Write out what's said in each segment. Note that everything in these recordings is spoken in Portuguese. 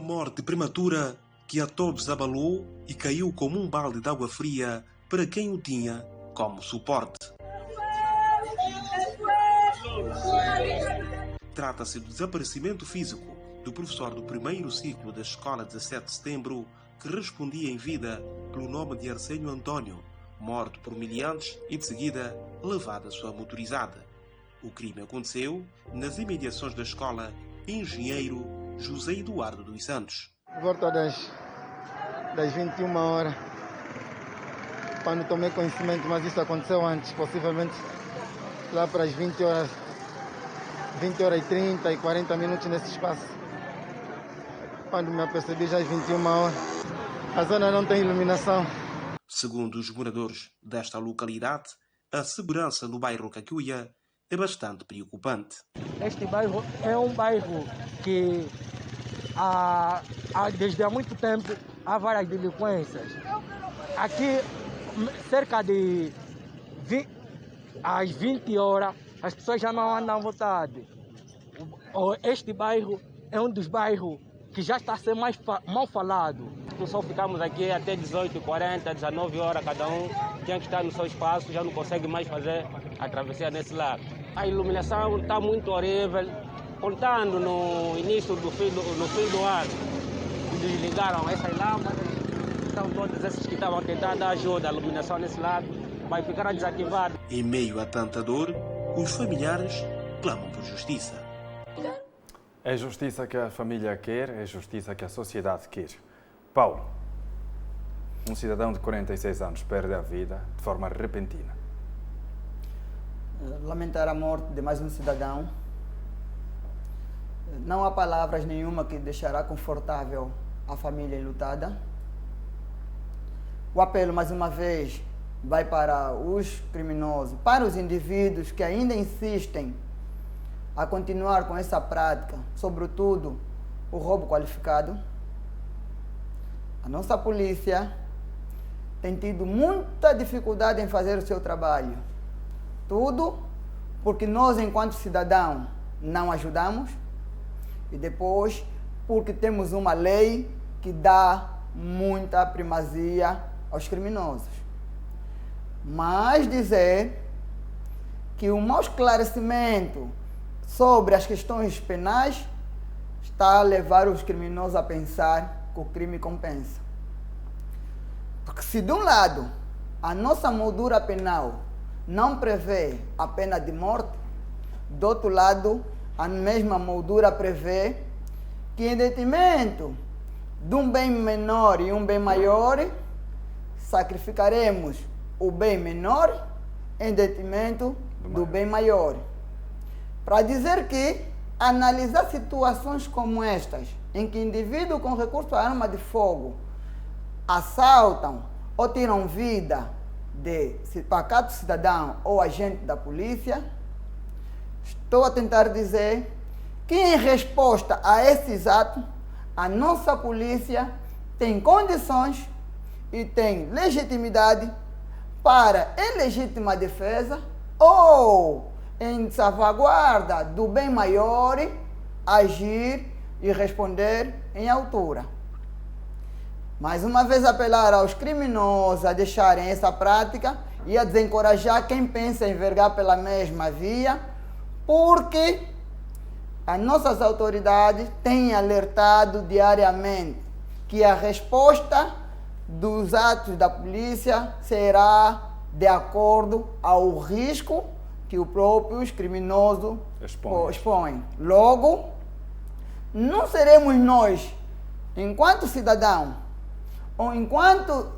morte prematura que a todos abalou e caiu como um balde de água fria para quem o tinha como suporte. Trata-se do desaparecimento físico do professor do primeiro ciclo da Escola 17 de Setembro, que respondia em vida pelo nome de Arsénio Antônio, morto por humilhantes e de seguida levado à sua motorizada. O crime aconteceu nas imediações da escola Engenheiro José Eduardo dos Santos. Por volta das 21 horas, quando tomei conhecimento, mas isso aconteceu antes, possivelmente lá para as 20 horas e 30 e 40 minutos nesse espaço. Quando me apercebi já às 21 horas, a zona não tem iluminação. Segundo os moradores desta localidade, a segurança no bairro Cacuia é bastante preocupante. Este bairro é um bairro que desde há muito tempo há várias delinquências. Aqui, cerca de às 20 horas, as pessoas já não andam à vontade. Este bairro é um dos bairros que já está a ser mais mal falado. Só ficamos aqui até 18h40, 19 horas cada um. Tinha que estar no seu espaço, já não consegue mais fazer a travessia nesse lado. A iluminação está muito horrível. Contando no início do fim do ano, desligaram essas lâmpadas. Então todos esses que estavam tentando dar ajuda à iluminação nesse lado vai ficar desativado. Em meio a tanta dor, os familiares clamam por justiça. É justiça que a família quer, é justiça que a sociedade quer. Paulo, um cidadão de 46 anos perde a vida de forma repentina. Lamentar a morte de mais um cidadão. Não há palavras nenhuma que deixará confortável a família enlutada. O apelo, mais uma vez, vai para os criminosos, para os indivíduos que ainda insistem a continuar com essa prática, sobretudo o roubo qualificado. A nossa polícia tem tido muita dificuldade em fazer o seu trabalho. Tudo porque nós, enquanto cidadãos, não ajudamos e depois porque temos uma lei que dá muita primazia aos criminosos. Mas dizer que o mau esclarecimento sobre as questões penais está a levar os criminosos a pensar que o crime compensa. Porque se de um lado a nossa moldura penal não prevê a pena de morte, do outro lado a mesma moldura prevê que, em detrimento de um bem menor e um bem maior, sacrificaremos o bem menor em detrimento do bem maior. Para dizer que analisar situações como estas, em que indivíduos com recurso à arma de fogo assaltam ou tiram vida de pacato cidadão ou agente da polícia, estou a tentar dizer que, em resposta a esses atos, a nossa polícia tem condições e tem legitimidade para, em legítima defesa ou em salvaguarda do bem maior, agir e responder em altura. Mais uma vez apelar aos criminosos a deixarem essa prática e a desencorajar quem pensa em envergar pela mesma via, porque as nossas autoridades têm alertado diariamente que a resposta dos atos da polícia será de acordo ao risco que os próprios criminosos expõem. Logo, não seremos nós, enquanto cidadão, ou enquanto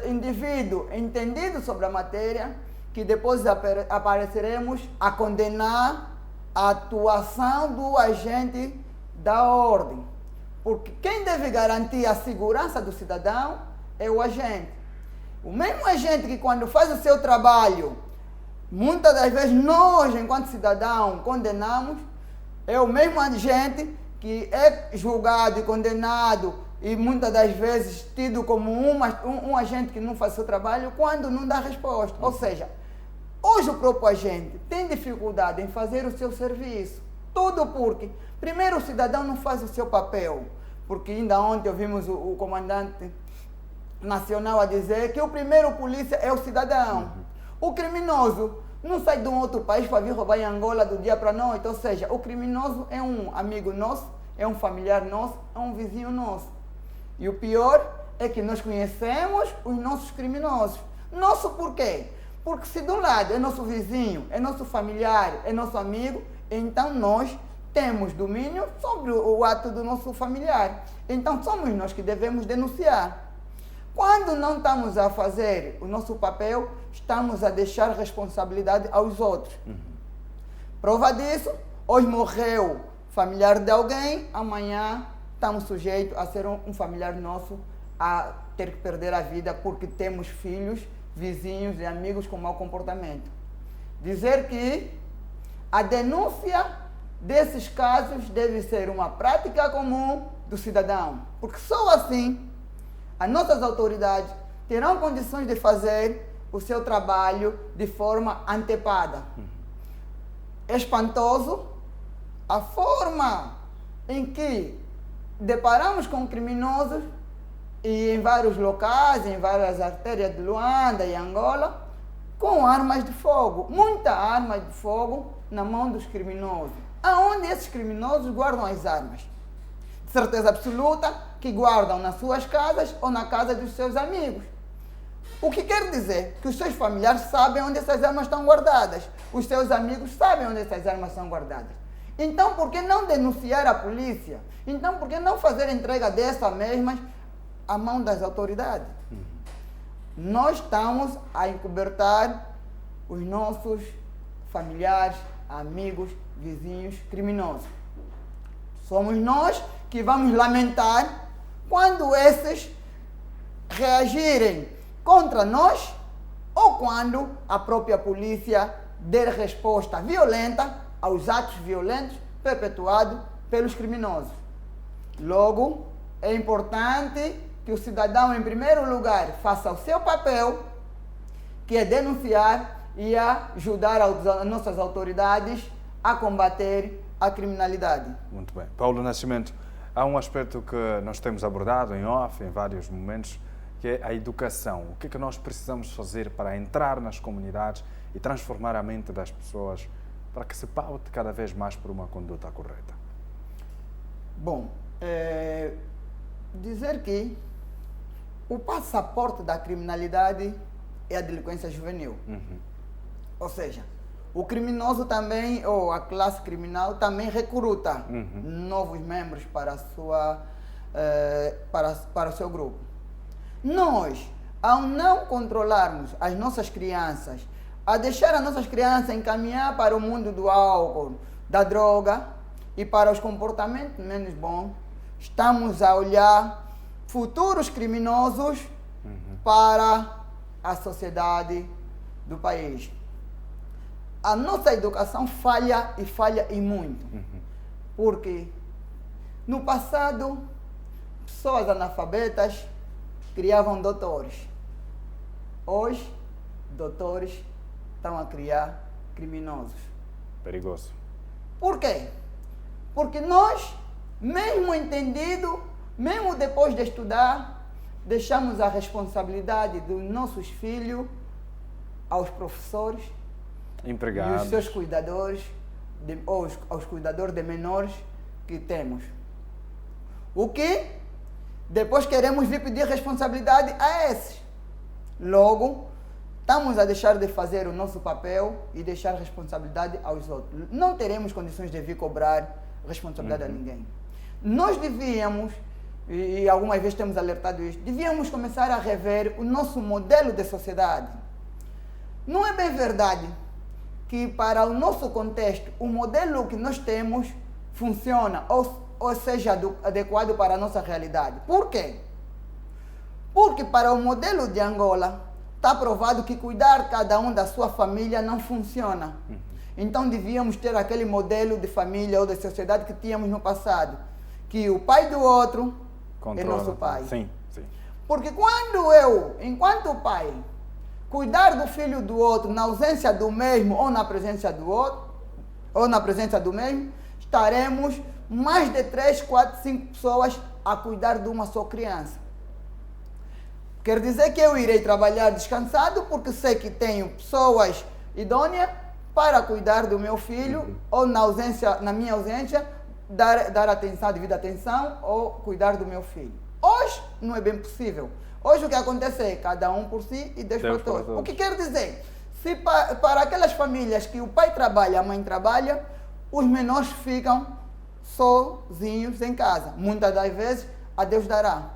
indivíduo entendido sobre a matéria, que depois apareceremos a condenar a atuação do agente da ordem. Porque quem deve garantir a segurança do cidadão é o agente. O mesmo agente que, quando faz o seu trabalho, muitas das vezes nós, enquanto cidadão, condenamos, é o mesmo agente que é julgado e condenado e muitas das vezes tido como um agente que não faz o seu trabalho quando não dá resposta. Ou seja, hoje o próprio agente tem dificuldade em fazer o seu serviço. Tudo porque, primeiro, o cidadão não faz o seu papel. porque ainda ontem ouvimos o comandante nacional a dizer que o primeiro polícia é o cidadão. O criminoso não sai de um outro país para vir roubar em Angola do dia para a noite. Ou seja, o criminoso é um amigo nosso, é um familiar nosso, é um vizinho nosso. E o pior é que nós conhecemos os nossos criminosos. Nosso por quê? Porque se de um lado é nosso vizinho, é nosso familiar, é nosso amigo, então nós temos domínio sobre o ato do nosso familiar. Então somos nós que devemos denunciar. Quando não estamos a fazer o nosso papel, estamos a deixar responsabilidade aos outros. Prova disso, hoje morreu familiar de alguém, amanhã estamos sujeitos a ser um familiar nosso a ter que perder a vida porque temos filhos, vizinhos e amigos com mau comportamento. Dizer que a denúncia desses casos deve ser uma prática comum do cidadão, porque só assim as nossas autoridades terão condições de fazer o seu trabalho de forma antepada. É espantoso a forma em que deparamos com criminosos e em vários locais, em várias artérias de Luanda e Angola, com armas de fogo, muita arma de fogo na mão dos criminosos. Aonde esses criminosos guardam as armas? De certeza absoluta que guardam nas suas casas ou na casa dos seus amigos. O que quer dizer que os seus familiares sabem onde essas armas estão guardadas, os seus amigos sabem onde essas armas são guardadas. Então, por que não denunciar a polícia? Então, por que não fazer entrega dessas mesmas à mão das autoridades? Nós estamos a encobertar os nossos familiares, amigos, vizinhos criminosos. Somos nós que vamos lamentar quando esses reagirem contra nós ou quando a própria polícia der resposta violenta aos atos violentos perpetuados pelos criminosos. Logo, é importante que o cidadão, em primeiro lugar, faça o seu papel, que é denunciar e ajudar as nossas autoridades a combater a criminalidade. Muito bem. Paulo Nascimento, há um aspecto que nós temos abordado em off, em vários momentos, que é a educação. O que é que nós precisamos fazer para entrar nas comunidades e transformar a mente das pessoas para que se paute cada vez mais por uma conduta correta? Bom, dizer que o passaporte da criminalidade é a delinquência juvenil. Ou seja, o criminoso também, ou a classe criminal, também recruta novos membros para, para o seu grupo. Nós, ao não controlarmos as nossas crianças, a deixar as nossas crianças encaminhar para o mundo do álcool, da droga e para os comportamentos menos bons, estamos a olhar futuros criminosos para a sociedade do país. A nossa educação falha e muito. Porque no passado, pessoas analfabetas criavam doutores. Hoje, doutores estão a criar criminosos. Perigoso. Por quê? Porque nós, mesmo entendido, mesmo depois de estudar, deixamos a responsabilidade dos nossos filhos aos professores, empregados e os seus cuidadores, aos cuidadores de menores que temos. O que depois queremos vir pedir responsabilidade a esses. Logo, estamos a deixar de fazer o nosso papel e deixar responsabilidade aos outros. Não teremos condições de vir cobrar responsabilidade a ninguém. Nós devíamos, e algumas vezes temos alertado isso, devíamos começar a rever o nosso modelo de sociedade. Não é bem verdade que para o nosso contexto, o modelo que nós temos funciona ou seja adequado para a nossa realidade. Por quê? Porque para o modelo de Angola, está provado que cuidar cada um da sua família não funciona. Então devíamos ter aquele modelo de família ou de sociedade que tínhamos no passado, que o pai do outro é nosso pai. Sim, sim. Porque quando eu, enquanto pai, cuidar do filho do outro na ausência do mesmo ou na presença do outro, ou na presença do mesmo, estaremos mais de 3, 4, 5 pessoas a cuidar de uma só criança. Quer dizer que eu irei trabalhar descansado porque sei que tenho pessoas idôneas para cuidar do meu filho ou na minha ausência, dar atenção, devida atenção ou cuidar do meu filho. Hoje não é bem possível. Hoje o que acontece é cada um por si e Deus para todos. O que quer dizer? Se para aquelas famílias que o pai trabalha, a mãe trabalha, os menores ficam sozinhos em casa. Muitas das vezes a Deus dará.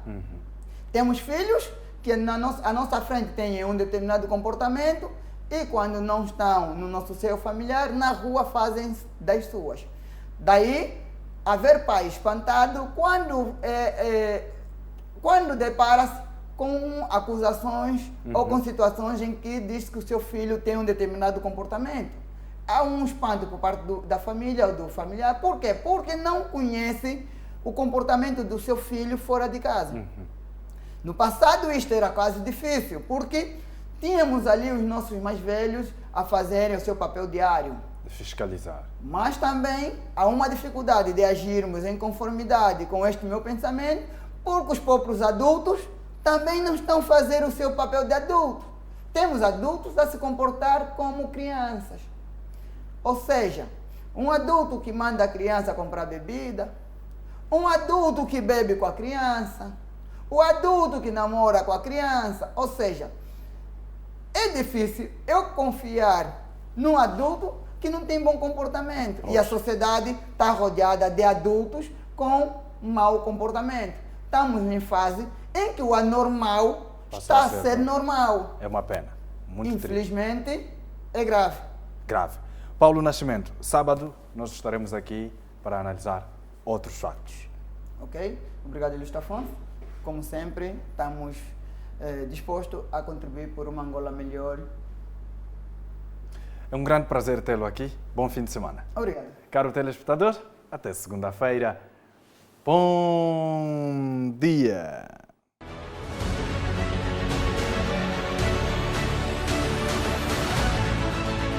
Temos filhos que à nossa frente têm um determinado comportamento e quando não estão no nosso seio familiar, na rua fazem das suas. Daí, haver pai espantado quando depara-se com acusações ou com situações em que diz que o seu filho tem um determinado comportamento. Há um espanto por parte da família ou do familiar. Por quê? Porque não conhece o comportamento do seu filho fora de casa. No passado isto era quase difícil, porque tínhamos ali os nossos mais velhos a fazerem o seu papel diário. De fiscalizar. Mas também há uma dificuldade de agirmos em conformidade com este meu pensamento, porque os próprios adultos também não estão a fazer o seu papel de adulto. Temos adultos a se comportar como crianças. Ou seja, um adulto que manda a criança comprar bebida, um adulto que bebe com a criança, o adulto que namora com a criança. Ou seja, é difícil eu confiar num adulto que não tem bom comportamento. E a sociedade está rodeada de adultos com mau comportamento. Estamos em fase em que o anormal está a ser normal. É uma pena. Muito Infelizmente, triste. É grave. Grave. Paulo Nascimento, sábado nós estaremos aqui para analisar outros factos. Ok? Obrigado, Luís Afonso. Como sempre, estamos dispostos a contribuir por uma Angola melhor. É um grande prazer tê-lo aqui. Bom fim de semana. Obrigado. Caro telespectador, até segunda-feira. Bom dia!